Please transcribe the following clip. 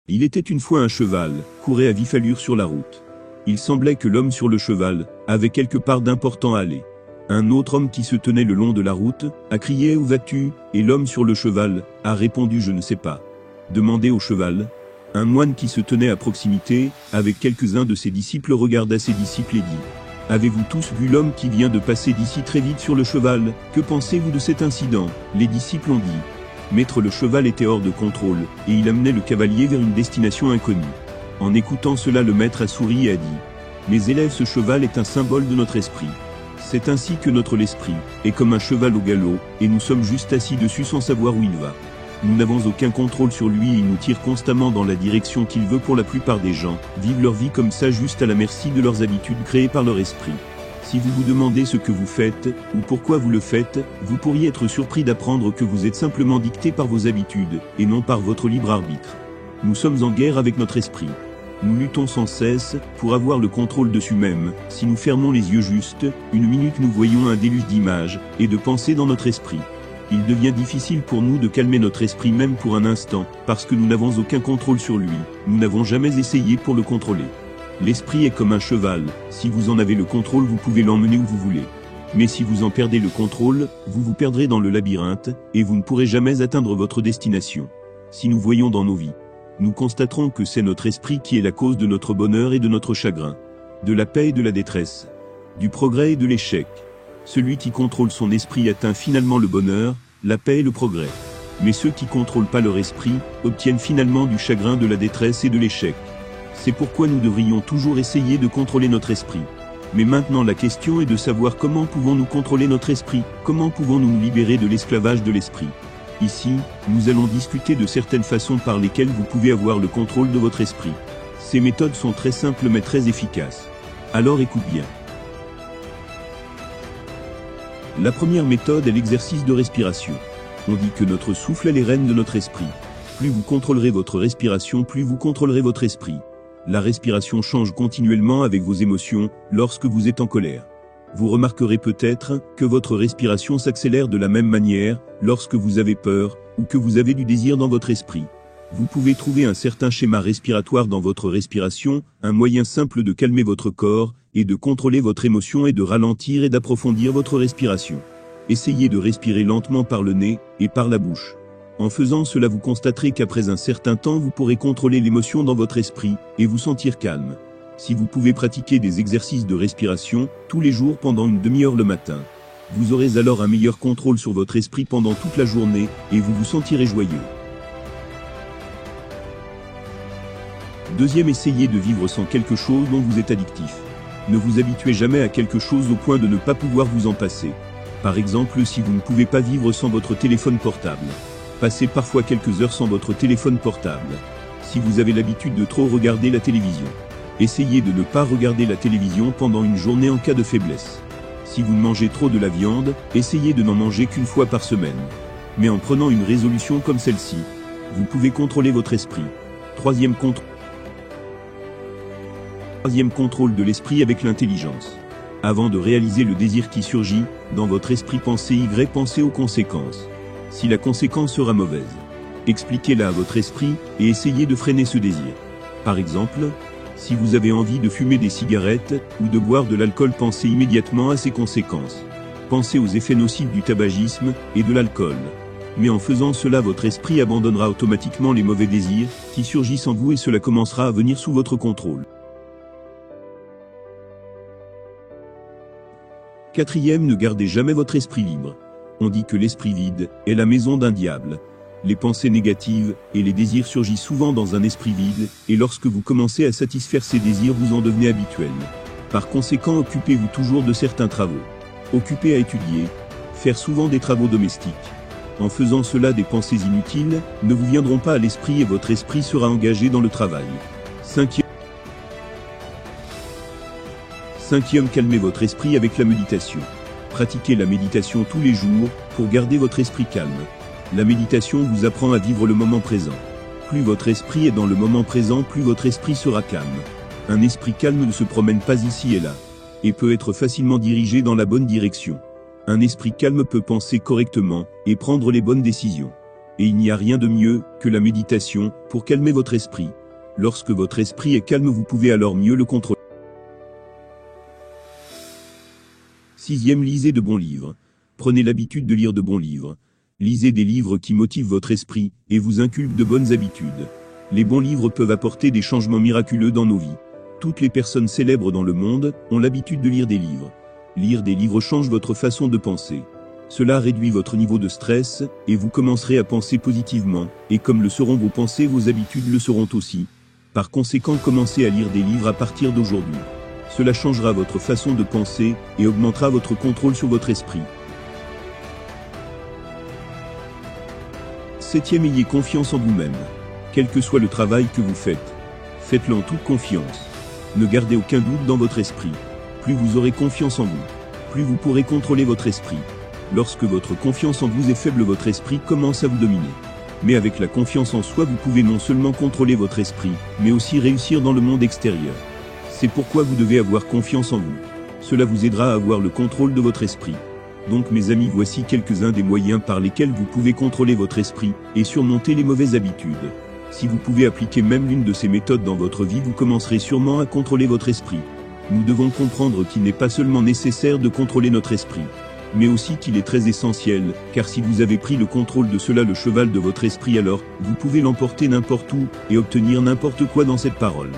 Il était une fois un cheval, courait à vif allure sur la route. Il semblait que l'homme sur le cheval avait quelque part d'important à aller. Un autre homme qui se tenait le long de la route a crié « Où vas-tu » et l'homme sur le cheval a répondu « Je ne sais pas ». Demandez au cheval. Un moine qui se tenait à proximité, avec quelques-uns de ses disciples, regarda ses disciples et dit « Avez-vous tous vu l'homme qui vient de passer d'ici très vite sur le cheval? Que pensez-vous de cet incident ?» Les disciples ont dit « Maître, le cheval était hors de contrôle, et il amenait le cavalier vers une destination inconnue. » En écoutant cela, le maître a souri et a dit « Mes élèves, ce cheval est un symbole de notre esprit. C'est ainsi que notre esprit est comme un cheval au galop, et nous sommes juste assis dessus sans savoir où il va. Nous n'avons aucun contrôle sur lui et il nous tire constamment dans la direction qu'il veut. Pour la plupart des gens, vivent leur vie comme ça, juste à la merci de leurs habitudes créées par leur esprit. Si vous vous demandez ce que vous faites, ou pourquoi vous le faites, vous pourriez être surpris d'apprendre que vous êtes simplement dicté par vos habitudes, et non par votre libre arbitre. Nous sommes en guerre avec notre esprit. Nous luttons sans cesse pour avoir le contrôle dessus même. Si nous fermons les yeux juste une minute, nous voyons un déluge d'images et de pensées dans notre esprit. Il devient difficile pour nous de calmer notre esprit même pour un instant, parce que nous n'avons aucun contrôle sur lui. Nous n'avons jamais essayé pour le contrôler. L'esprit est comme un cheval. Si vous en avez le contrôle, vous pouvez l'emmener où vous voulez. Mais si vous en perdez le contrôle, vous vous perdrez dans le labyrinthe, et vous ne pourrez jamais atteindre votre destination. Si nous voyons dans nos vies, nous constaterons que c'est notre esprit qui est la cause de notre bonheur et de notre chagrin, de la paix et de la détresse, du progrès et de l'échec. Celui qui contrôle son esprit atteint finalement le bonheur, la paix et le progrès. Mais ceux qui contrôlent pas leur esprit obtiennent finalement du chagrin, de la détresse et de l'échec. C'est pourquoi nous devrions toujours essayer de contrôler notre esprit. Mais maintenant la question est de savoir comment pouvons-nous contrôler notre esprit, comment pouvons-nous nous libérer de l'esclavage de l'esprit. Ici, nous allons discuter de certaines façons par lesquelles vous pouvez avoir le contrôle de votre esprit. Ces méthodes sont très simples mais très efficaces. Alors écoute bien. La première méthode est l'exercice de respiration. On dit que notre souffle est les rênes de notre esprit. Plus vous contrôlerez votre respiration, plus vous contrôlerez votre esprit. La respiration change continuellement avec vos émotions. Lorsque vous êtes en colère, vous remarquerez peut-être que votre respiration s'accélère de la même manière lorsque vous avez peur ou que vous avez du désir dans votre esprit. Vous pouvez trouver un certain schéma respiratoire dans votre respiration, un moyen simple de calmer votre corps et de contrôler votre émotion et de ralentir et d'approfondir votre respiration. Essayez de respirer lentement par le nez et par la bouche. En faisant cela, vous constaterez qu'après un certain temps, vous pourrez contrôler l'émotion dans votre esprit et vous sentir calme. Si vous pouvez pratiquer des exercices de respiration tous les jours pendant une demi-heure le matin, vous aurez alors un meilleur contrôle sur votre esprit pendant toute la journée et vous vous sentirez joyeux. Deuxième, essayez de vivre sans quelque chose dont vous êtes addictif. Ne vous habituez jamais à quelque chose au point de ne pas pouvoir vous en passer. Par exemple, si vous ne pouvez pas vivre sans votre téléphone portable, passez parfois quelques heures sans votre téléphone portable. Si vous avez l'habitude de trop regarder la télévision, essayez de ne pas regarder la télévision pendant une journée en cas de faiblesse. Si vous mangez trop de la viande, essayez de n'en manger qu'une fois par semaine. Mais en prenant une résolution comme celle-ci, vous pouvez contrôler votre esprit. Troisième contrôle de l'esprit avec l'intelligence. Avant de réaliser le désir qui surgit, dans votre esprit, pensez aux conséquences. Si la conséquence sera mauvaise, expliquez-la à votre esprit et essayez de freiner ce désir. Par exemple, si vous avez envie de fumer des cigarettes ou de boire de l'alcool, pensez immédiatement à ses conséquences. Pensez aux effets nocifs du tabagisme et de l'alcool. Mais en faisant cela, votre esprit abandonnera automatiquement les mauvais désirs qui surgissent en vous et cela commencera à venir sous votre contrôle. Quatrième, ne gardez jamais votre esprit libre. On dit que l'esprit vide est la maison d'un diable. Les pensées négatives et les désirs surgissent souvent dans un esprit vide, et lorsque vous commencez à satisfaire ces désirs, vous en devenez habituel. Par conséquent, occupez-vous toujours de certains travaux. Occupez à étudier, faire souvent des travaux domestiques. En faisant cela, des pensées inutiles ne vous viendront pas à l'esprit et votre esprit sera engagé dans le travail. Cinquième, calmez votre esprit avec la méditation. Pratiquez la méditation tous les jours pour garder votre esprit calme. La méditation vous apprend à vivre le moment présent. Plus votre esprit est dans le moment présent, plus votre esprit sera calme. Un esprit calme ne se promène pas ici et là, et peut être facilement dirigé dans la bonne direction. Un esprit calme peut penser correctement et prendre les bonnes décisions. Et il n'y a rien de mieux que la méditation pour calmer votre esprit. Lorsque votre esprit est calme, vous pouvez alors mieux le contrôler. 6e, lisez de bons livres. Prenez l'habitude de lire de bons livres. Lisez des livres qui motivent votre esprit et vous inculquent de bonnes habitudes. Les bons livres peuvent apporter des changements miraculeux dans nos vies. Toutes les personnes célèbres dans le monde ont l'habitude de lire des livres. Lire des livres change votre façon de penser. Cela réduit votre niveau de stress et vous commencerez à penser positivement, et comme le seront vos pensées, vos habitudes le seront aussi. Par conséquent, commencez à lire des livres à partir d'aujourd'hui. Cela changera votre façon de penser et augmentera votre contrôle sur votre esprit. 7e, ayez confiance en vous-même. Quel que soit le travail que vous faites, faites-le en toute confiance. Ne gardez aucun doute dans votre esprit. Plus vous aurez confiance en vous, plus vous pourrez contrôler votre esprit. Lorsque votre confiance en vous est faible, votre esprit commence à vous dominer. Mais avec la confiance en soi, vous pouvez non seulement contrôler votre esprit, mais aussi réussir dans le monde extérieur. C'est pourquoi vous devez avoir confiance en vous. Cela vous aidera à avoir le contrôle de votre esprit. Donc mes amis, voici quelques-uns des moyens par lesquels vous pouvez contrôler votre esprit et surmonter les mauvaises habitudes. Si vous pouvez appliquer même l'une de ces méthodes dans votre vie, vous commencerez sûrement à contrôler votre esprit. Nous devons comprendre qu'il n'est pas seulement nécessaire de contrôler notre esprit, mais aussi qu'il est très essentiel, car si vous avez pris le contrôle de cela, le cheval de votre esprit, alors vous pouvez l'emporter n'importe où et obtenir n'importe quoi dans cette parole.